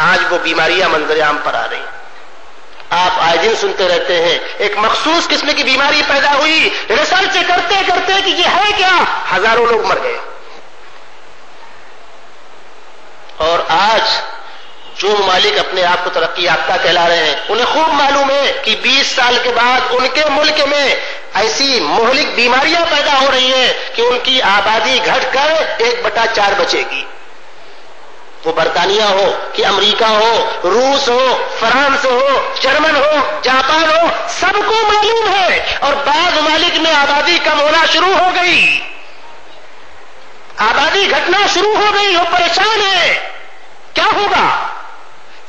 آج وہ بیماریاں منظر عام پر آ رہی ہیں. آپ آئے دن سنتے رہتے ہیں ایک مخصوص قسم کی بیماری پیدا ہوئی، ریسرچ کرتے کرتے کہ یہ ہے کیا، ہزاروں لوگ مر گئے. اور آج جو ممالک اپنے آپ کو ترقی یافتہ کہلا رہے ہیں انہیں خوب معلوم ہے کہ 20 سال کے بعد ان کے ملک میں ایسی مہلک بیماریاں پیدا ہو رہی ہیں کہ ان کی آبادی گھٹ کر 1/4 بچے گی. وہ برطانیہ ہو کہ امریکہ ہو، روس ہو، فرانس ہو، جرمن ہو، جاپان ہو، سب کو معلوم ہے. اور بعض ممالک میں آبادی کم ہونا شروع ہو گئی، آبادی گھٹنا شروع ہو گئی، وہ پریشان ہے. کیا ہوگا؟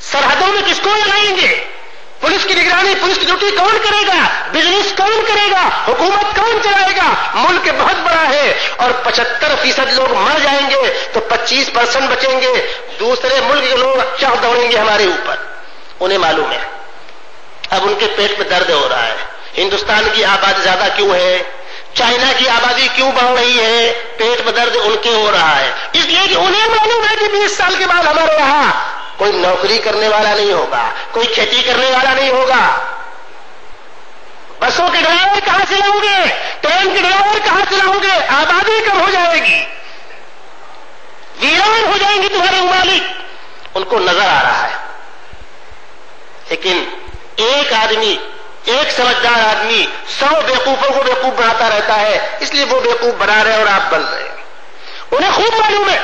سرحدوں میں کس کو لگائیں گے؟ پولیس کی نگرانی، پولیس کی ڈیوٹی کون کرے گا؟ بزنس کون کرے گا؟ حکومت کون چلائے گا؟ ملک بہت بڑا ہے اور 75% لوگ مر جائیں گے تو 25% بچیں گے. دوسرے ملک کے لوگ کیا دوڑیں گے ہمارے اوپر؟ انہیں معلوم ہے. اب ان کے پیٹ میں درد ہو رہا ہے. ہندوستان کی آبادی زیادہ کیوں ہے؟ چائنا کی آبادی کیوں بڑھ رہی ہے؟ پیٹ میں درد ان کے ہو رہا ہے. اس لیے کہ انہیں معلوم ہے کہ 20 سال کے بعد ہمارے یہاں کوئی نوکری کرنے والا نہیں ہوگا، کوئی کھیتی کرنے والا نہیں ہوگا. بسوں کے ڈرائیور کہاں سے لاؤ گے؟ ٹرین کے ڈرائیور کہاں سے لاؤ گے؟ آبادی کم ہو جائے گی، ویران ہو جائیں گی تمہارے ممالک. ان کو نظر آ رہا ہے. لیکن ایک آدمی، ایک سمجھدار آدمی 100 بیوقوفوں کو بیوقوف بناتا رہتا ہے، اس لیے وہ بیوقوف بنا رہے ہیں اور آپ بن رہے ہیں. انہیں خوب معلوم ہے.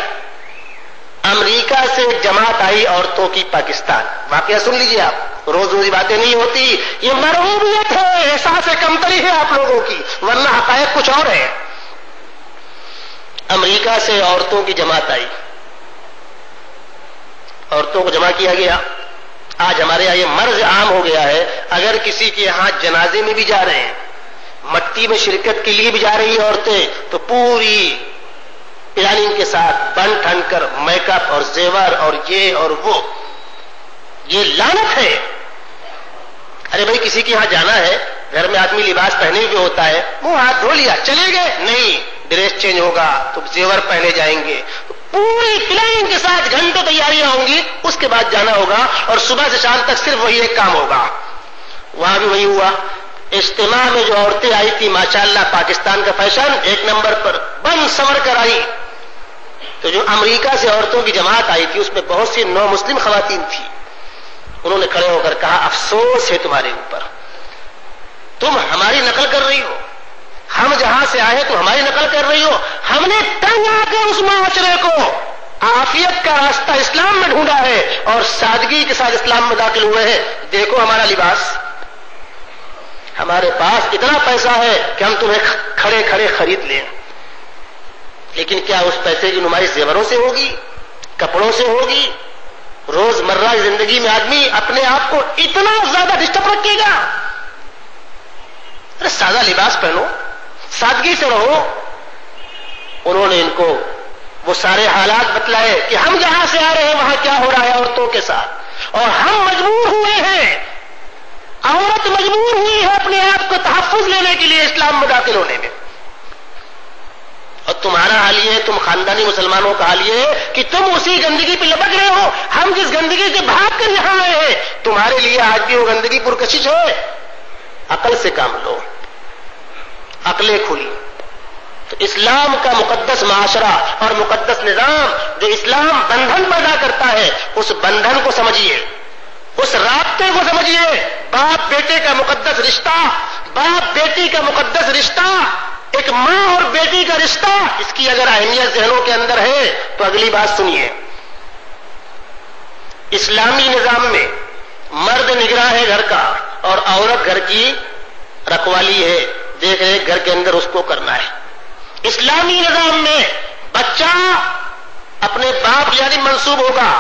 امریکہ سے جماعت آئی عورتوں کی پاکستان، واقعہ سن لیجیے آپ، روز روز باتیں نہیں ہوتی. یہ مرغوبیت ہے، احساس کمتری ہے آپ لوگوں کی، ورنہ حقائق کچھ اور ہے. امریکہ سے عورتوں کی جماعت آئی، عورتوں کو جمع کیا گیا. آج ہمارے یہاں یہ مرض عام ہو گیا ہے، اگر کسی کے یہاں جنازے میں بھی جا رہے ہیں، مٹی میں شرکت کے لیے بھی جا رہی ہیں عورتیں، تو پوری پلاننگ کے ساتھ بن ٹھن کر میک اپ اور زیور اور یہ اور وہ. یہ لعنت ہے. ارے بھائی کسی کے یہاں جانا ہے، گھر میں آدمی لباس پہنے ہوئے ہوتا ہے، وہ ہاتھ دھو لیا چلے گئے، نہیں، ڈریس چینج ہوگا تو زیور پہنے جائیں گے، پوری پلاننگ کے ساتھ گھنٹوں تیاریاں ہوں گی، اس کے بعد جانا ہوگا اور صبح سے شام تک صرف وہی ایک کام ہوگا. وہاں بھی وہی ہوا. اجتماع میں جو عورتیں آئی تھی ماشاءاللہ پاکستان کا فیشن 1 نمبر پر بن سنور کر آئی. تو جو امریکہ سے عورتوں کی جماعت آئی تھی اس میں بہت سی نو مسلم خواتین تھی. انہوں نے کھڑے ہو کر کہا افسوس ہے تمہارے اوپر، تم ہماری نقل کر رہی ہو، ہم جہاں سے آئے تم ہماری نقل کر رہی ہو. ہم نے تنگ آ کے اس معاشرے کو عافیت کا راستہ اسلام میں ڈھونڈا ہے اور سادگی کے ساتھ اسلام میں داخل ہوئے ہیں. دیکھو ہمارا لباس، ہمارے پاس اتنا پیسہ ہے کہ ہم تمہیں کھڑے کھڑے خرید لیں. لیکن کیا اس پیسے کی نمائش زیوروں سے ہوگی، کپڑوں سے ہوگی؟ روز مرہ زندگی میں آدمی اپنے آپ کو اتنا زیادہ ڈسٹرب رکھے گا؟ ارے سادہ لباس پہنو، سادگی سے رہو. انہوں نے ان کو وہ سارے حالات بتلائے کہ ہم جہاں سے آ رہے ہیں وہاں کیا ہو رہا ہے عورتوں کے ساتھ، اور ہم مجبور ہوئے ہیں، عورت مجبور ہوئی ہے اپنے آپ کو تحفظ لینے کے لیے اسلام میں داخل ہونے میں. اور تمہارا حال یہ ہے، تم خاندانی مسلمانوں کا حال یہ ہے کہ تم اسی گندگی پہ لپک رہے ہو. ہم جس گندگی سے بھاگ کر یہاں آئے ہیں تمہارے لیے آج بھی وہ گندگی پرکشش ہے. عقل سے کام لو، عقلیں کھلی. تو اسلام کا مقدس معاشرہ اور مقدس نظام جو اسلام بندھن پیدا کرتا ہے، اس بندھن کو سمجھیے، اس رابطے کو سمجھیے. باپ بیٹے کا مقدس رشتہ، باپ بیٹی کا مقدس رشتہ، ایک ماں اور بیٹی کا رشتہ، اس کی اگر اہمیت ذہنوں کے اندر ہے تو اگلی بات سنیے. اسلامی نظام میں مرد نگراں ہے گھر کا اور عورت گھر کی رکھوالی ہے، دیکھ رہے گھر کے اندر اس کو کرنا ہے. اسلامی نظام میں بچہ اپنے باپ یعنی منسوب ہوگا،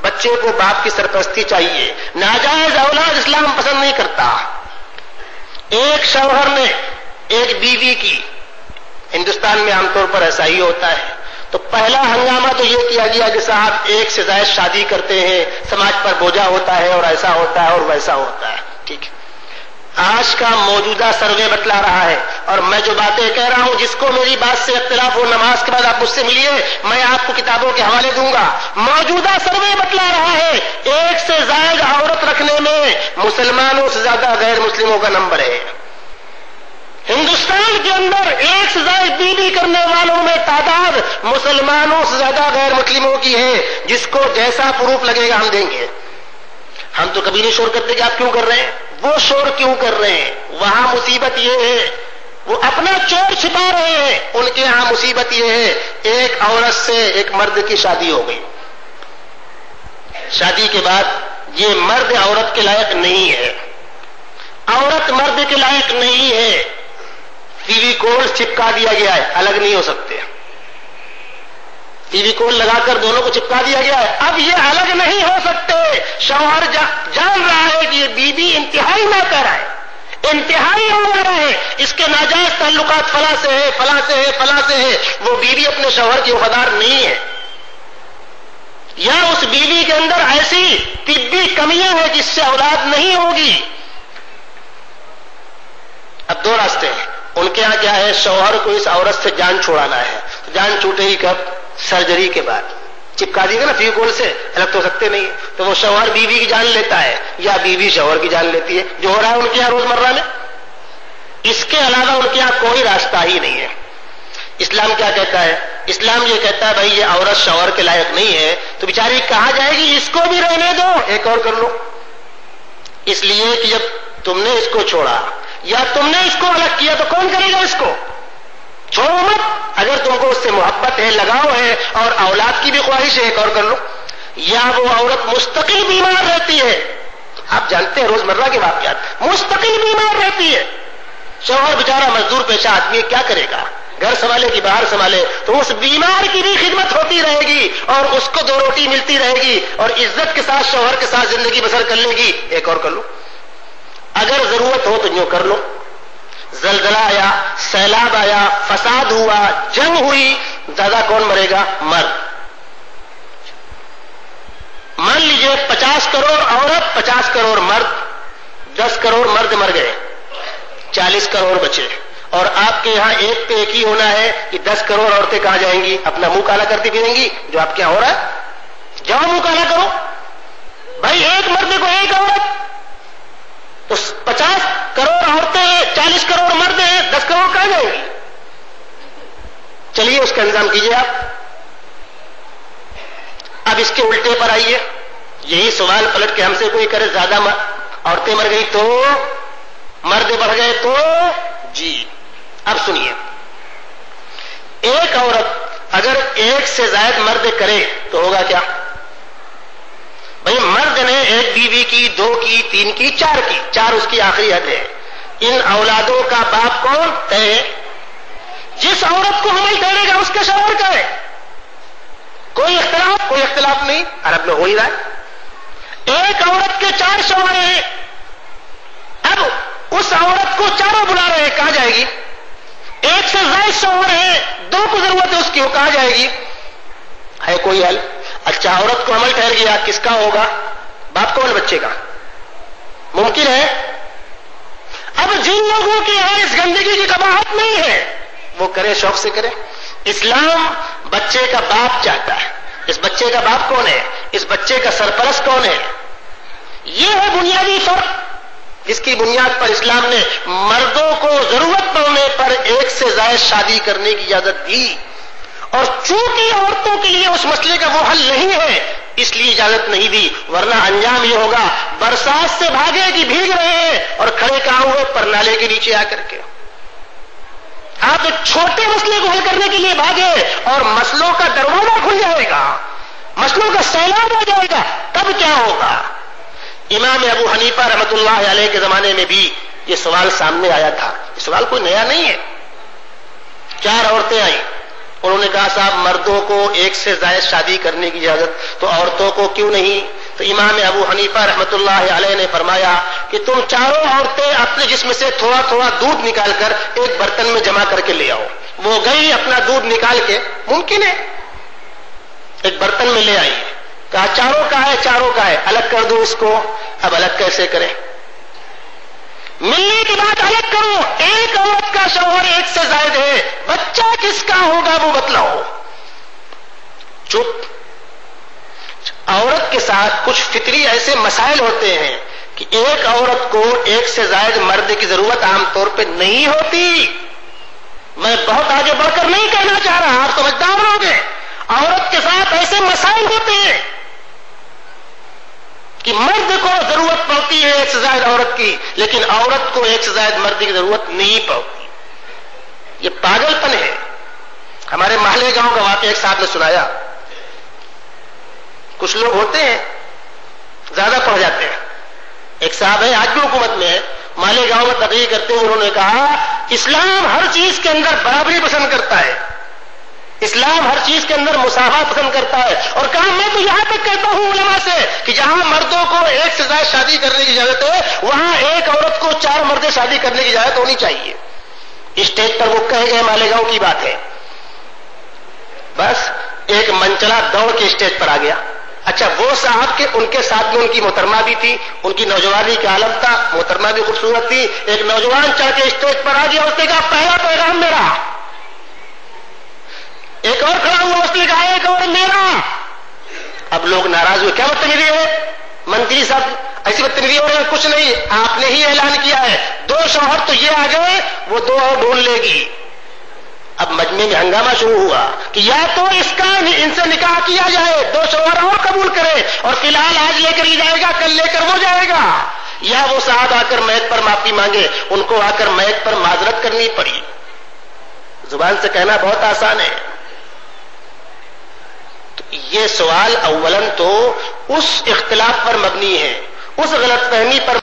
بچے کو باپ کی سرپرستی چاہیے. ناجائز اولاد اسلام پسند نہیں کرتا. ایک شوہر نے ایک بیوی کی، ہندوستان میں عام طور پر ایسا ہی ہوتا ہے، تو پہلا ہنگامہ تو یہ کیا گیا کہ صاحب ایک سے زائد شادی کرتے ہیں، سماج پر بوجھا ہوتا ہے اور ایسا ہوتا ہے اور ویسا ہوتا ہے. ٹھیک ہے، آج کا موجودہ سروے بتلا رہا ہے، اور میں جو باتیں کہہ رہا ہوں جس کو میری بات سے اختلاف ہو نماز کے بعد آپ مجھ سے ملیے، میں آپ کو کتابوں کے حوالے دوں گا. موجودہ سروے بتلا رہا ہے مسلمانوں سے زیادہ غیر مسلموں کا نمبر ہے. ہندوستان کے اندر ایک سے زائد بیوی کرنے والوں میں تعداد مسلمانوں سے زیادہ غیر مسلموں کی ہے. جس کو جیسا پروف لگے گا ہم دیں گے. ہم تو کبھی نہیں شور کرتے کہ آپ کیوں کر رہے ہیں, وہ شور کیوں کر رہے ہیں. وہاں مصیبت یہ ہے وہ اپنا چور چھپا رہے ہیں. ان کے ہاں مصیبت یہ ہے ایک عورت سے ایک مرد کی شادی ہو گئی, شادی کے بعد یہ مرد عورت کے لائق نہیں ہے, عورت مرد کے لائق نہیں ہے, فیویکول چپکا دیا گیا ہے, الگ نہیں ہو سکتے. فیویکول لگا کر دونوں کو چپکا دیا گیا ہے, اب یہ الگ نہیں ہو سکتے. شوہر جان رہا ہے کہ یہ بیوی انتہائی ناکارہ ہے, انتہائی عورت ہے, اس کے ناجائز تعلقات فلاں سے ہے, فلاں سے ہے, فلاں سے ہے. وہ بیوی اپنے شوہر کی وفادار نہیں ہے, یا اس بیوی کے اندر ایسی طبی کمیاں ہیں جس سے اولاد نہیں ہوگی. اب دو راستے ہیں. ان کے ہاں کیا ہے, شوہر کو اس عورت سے جان چھڑانا ہے. جان چھوٹے گی کب؟ سرجری کے بعد. چپکا دیے گا نا فیویکول سے, الگ تو سکتے نہیں. تو وہ شوہر بیوی کی جان لیتا ہے یا بیوی شوہر کی جان لیتی ہے, جو ہو رہا ہے ان کے یہاں روزمرہ میں. اس کے علاوہ ان کے یہاں کوئی راستہ ہی نہیں ہے. اسلام کیا کہتا ہے؟ اسلام یہ کہتا ہے بھائی یہ عورت شوہر کے لائق نہیں ہے تو بیچاری کہاں جائے گی, اس کو بھی رہنے دو, ایک اور کر لو. اس لیے کہ جب تم نے اس کو چھوڑا یا تم نے اس کو الگ کیا تو کون کرے گا اس کو؟ چھوڑو مت. اگر تم کو اس سے محبت ہے, لگاؤ ہے اور اولاد کی بھی خواہش ہے, ایک اور کر لو. یا وہ عورت مستقل بیمار رہتی ہے, آپ جانتے ہیں روزمرہ کے واقعات, مستقل بیمار رہتی ہے, شوہر بیچارہ مزدور پیشہ آدمی کیا کرے گا, گھر سنبھالے کہ باہر سنبھالے, تو اس بیمار کی بھی خدمت ہوتی رہے گی اور اس کو دو روٹی ملتی رہے گی اور عزت کے ساتھ شوہر کے ساتھ زندگی بسر کر لے گی. ایک اور کر لو. اگر ضرورت ہو تو یوں کر لو. زلزلہ آیا, سیلاب آیا, فساد ہوا, جنگ ہوئی, زیادہ کون مرے گا؟ مرد. مان لیجئے 50 کروڑ عورت, 50 کروڑ مرد, 10 کروڑ مرد مر گئے, 40 کروڑ بچے. اور آپ کے یہاں ایک پہ ایک ہی ہونا ہے کہ 10 کروڑ عورتیں کہاں جائیں گی؟ اپنا منہ کالا کرتی پھریں گی, جو آپ کے یہاں ہو رہا ہے. جاؤ منہ کالا کرو بھائی, ایک مرد کو ایک عورت, تو 50 کروڑ عورتیں, 40 کروڑ مرد ہیں, 10 کروڑ کہاں جائیں گی؟ چلیے اس کا انتظام کیجیے آپ. اب اس کے الٹے پر آئیے, یہی سوال پلٹ کے ہم سے کوئی کرے زیادہ عورتیں مر گئی تو, مرد بڑھ گئے تو, جی اب سنیے. ایک عورت اگر ایک سے زائد مرد کرے تو ہوگا کیا؟ بھئی مرد نے ایک بیوی کی, 2 کی, 3 کی, 4 کی, 4 اس کی آخری حد ہے. ان اولادوں کا باپ کون ہے؟ جس عورت کو حمل کرے گا اس کے شوہر کا ہے. کوئی اختلاف نہیں, عرب میں ہو ہی رہا ہے. ایک عورت کے 4 شوہر ہیں, اب اس عورت کو چاروں بلا رہے ہیں, کہاں جائے گی؟ ایک سے زائد شوہر ہے, 2 کو ضرورت ہے اس کی, وہ کہاں جائے گی؟ ہے کوئی حل؟ اچھا عورت کو حمل ٹھہر گیا, کس کا ہوگا؟ باپ کون بچے کا؟ ممکن ہے. اب جن لوگوں کی یہاں اس گندگی کی قباحت نہیں ہے وہ کرے, شوق سے کرے. اسلام بچے کا باپ چاہتا ہے. اس بچے کا باپ کون ہے؟ اس بچے کا سرپرست کون ہے؟ یہ ہے بنیادی فرق جس کی بنیاد پر اسلام نے مردوں کو ضرورت پڑنے پر ایک سے زائد شادی کرنے کی اجازت دی. اور چونکہ عورتوں کے لیے اس مسئلے کا وہ حل نہیں ہے اس لیے اجازت نہیں دی, ورنہ انجام یہ ہوگا برسات سے بھاگے کہ بھیگ رہے ہیں اور کھڑے کہاں ہوئے؟ پر نالے کے نیچے آ کر کے. آپ ایک چھوٹے مسئلے کو حل کرنے کے لیے بھاگے اور مسئلوں کا دروازہ کھل جائے گا, مسئلوں کا سیلاب ہو جائے گا, تب کیا ہوگا؟ امام ابو حنیفہ رحمۃ اللہ علیہ کے زمانے میں بھی یہ سوال سامنے آیا تھا. یہ سوال کوئی نیا نہیں ہے. 4 عورتیں آئیں, انہوں نے کہا صاحب مردوں کو ایک سے زائد شادی کرنے کی اجازت, تو عورتوں کو کیوں نہیں؟ تو امام ابو حنیفہ رحمۃ اللہ علیہ نے فرمایا کہ تم چاروں عورتیں اپنے جسم سے تھوڑا تھوڑا دودھ نکال کر ایک برتن میں جمع کر کے لے آؤ. وہ گئی اپنا دودھ نکال کے, ممکن ہے, ایک برتن میں لے آئی, کہا چاروں کا ہے, چاروں کا ہے, الگ کر دو اس کو. اب الگ کیسے کریں؟ ملنے کی بات الگ کرو. ایک عورت کا شوہر ایک سے زائد ہے, بچہ کس کا ہوگا وہ بتلاؤ. چپ. عورت کے ساتھ کچھ فطری ایسے مسائل ہوتے ہیں کہ ایک عورت کو ایک سے زائد مرد کی ضرورت عام طور پہ نہیں ہوتی. میں بہت آگے بڑھ کر نہیں کہنا چاہ رہا، آپ سمجھدار لوگ ہیں. عورت کے ساتھ ایسے مسائل ہوتے ہیں کہ مرد کو ضرورت پڑتی ہے ایک سے زائد عورت کی، لیکن عورت کو ایک سے زائد مرد کی ضرورت نہیں پڑتی. یہ پاگل پن ہے. ہمارے محلے گاؤں کا واقعہ ایک صاحب نے سنایا. کچھ لوگ ہوتے ہیں زیادہ پڑھ جاتے ہیں. ایک صاحب ہے، آج بھی حکومت میں ہے، مالے گاؤں میں تقریر کرتے ہوئے انہوں نے کہا اسلام ہر چیز کے اندر برابری پسند کرتا ہے، اسلام ہر چیز کے اندر مساوات پسند کرتا ہے. اور کہا میں تو یہاں تک کہتا ہوں علماء سے کہ جہاں مردوں کو ایک سے زائد شادی کرنے کی اجازت ہے، وہاں ایک عورت کو 4 مرد شادی کرنے کی اجازت ہونی چاہیے. اسٹیج پر وہ کہے گئے، مالے گاؤں کی بات ہے. بس ایک منچلا دوڑ کے اسٹیج پر آ گیا. اچھا وہ صاحب کے ان کے ساتھ میں ان کی محترمہ بھی تھی، ان کی نوجوانی کا عالم تھا، محترمہ بھی خوبصورت تھی. ایک نوجوان چڑھ کے اسٹیج پر آ گیا، اس نے کہا پہلا پیغام میرا. ایک اور کھڑا ہوا، اس نے کہا ایک اور میرا. اب لوگ ناراض ہوئے، کیا بدتمیزی ہے منتری صاحب، ایسی بدتمیزی ہو رہی ہے؟ کچھ نہیں، آپ نے ہی اعلان کیا ہے 2 شوہر تو یہ آ گئے، وہ 2 اور ڈھونڈ لے گی. اب مجمع میں ہنگامہ شروع ہوا کہ یا تو ان سے نکاح کیا جائے، 2 شوہر اور قبول کرے، اور فی الحال آج لے کر ہی جائے گا، کل لے کر وہ جائے گا، یا وہ صاحب آ کر میت پر معافی مانگے. ان کو آ کر میت پر معذرت کرنی پڑی. زبان سے کہنا بہت آسان ہے. تو یہ سوال اولاً تو اس اختلاف پر مبنی ہے، اس غلط فہمی پر